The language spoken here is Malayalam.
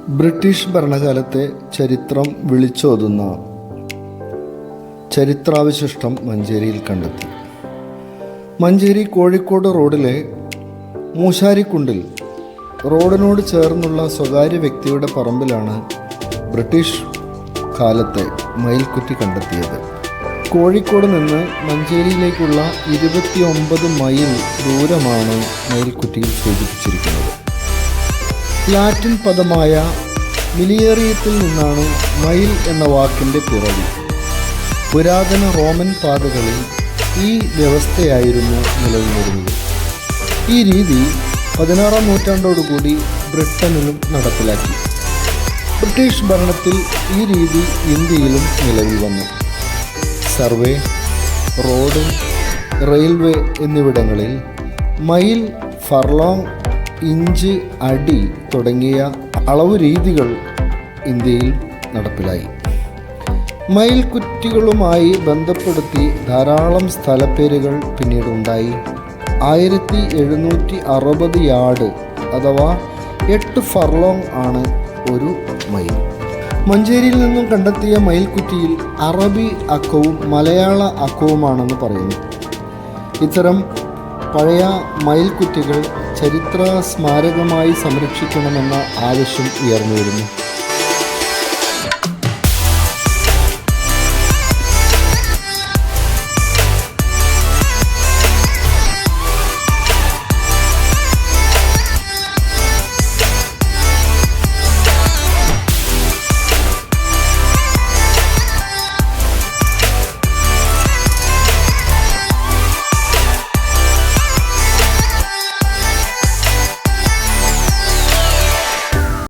ബ്രിട്ടീഷ് ഭരണകാലത്തെ ചരിത്രം വിളിച്ചോതുന്ന ചരിത്രാവശിഷ്ടം മഞ്ചേരിയിൽ കണ്ടെത്തി. മഞ്ചേരി കോഴിക്കോട് റോഡിലെ മൂശാരിക്കുണ്ടിൽ റോഡിനോട് ചേർന്നുള്ള സ്വകാര്യ വ്യക്തിയുടെ പറമ്പിലാണ് ബ്രിട്ടീഷ് കാലത്തെ മയിൽക്കുറ്റി കണ്ടെത്തിയത്. കോഴിക്കോട് നിന്ന് മഞ്ചേരിയിലേക്കുള്ള 29 മൈൽ ദൂരമാണ് മയിൽക്കുറ്റിയിൽ സൂചിപ്പിച്ചിരിക്കുന്നത്. ലാറ്റിൻ പദമായ മിലിയേറിയത്തിൽ നിന്നാണ് മൈൽ എന്ന വാക്കിൻ്റെ പിറവി. പുരാതന റോമൻ പാതകളിൽ ഈ വ്യവസ്ഥയായിരുന്നു നിലനിന്നിരുന്നത്. ഈ രീതി 16-ാം നൂറ്റാണ്ടോടുകൂടി ബ്രിട്ടനിലും നടപ്പിലാക്കി. ബ്രിട്ടീഷ് ഭരണത്തിൽ ഈ രീതി ഇന്ത്യയിലും നിലവിൽ വന്നു. സർവേ, റോഡ്, റെയിൽവേ എന്നിവിടങ്ങളിൽ മൈൽ, ഫർലോങ്, ഇഞ്ച്, അടി തുടങ്ങിയ അളവ് രീതികൾ ഇന്ത്യയിൽ നടപ്പിലായി. മയിൽക്കുറ്റികളുമായി ബന്ധപ്പെടുത്തി ധാരാളം സ്ഥലപ്പേരുകൾ പിന്നീട് ഉണ്ടായി. 1760 യാർഡ് അഥവാ 8 ഫർലോങ് ആണ് ഒരു മൈൽ. മഞ്ചേരിയിൽ നിന്നും കണ്ടെത്തിയ മയിൽക്കുറ്റിയിൽ അറബി അക്കവും മലയാള അക്കവുമാണെന്ന് പറയുന്നു. ഇത്തരം പഴയ മയിൽക്കുറ്റികൾ ചരിത്ര സ്മാരകമായി സംരക്ഷിക്കണമെന്ന ആവശ്യം ഉയർന്നു വരുന്നു.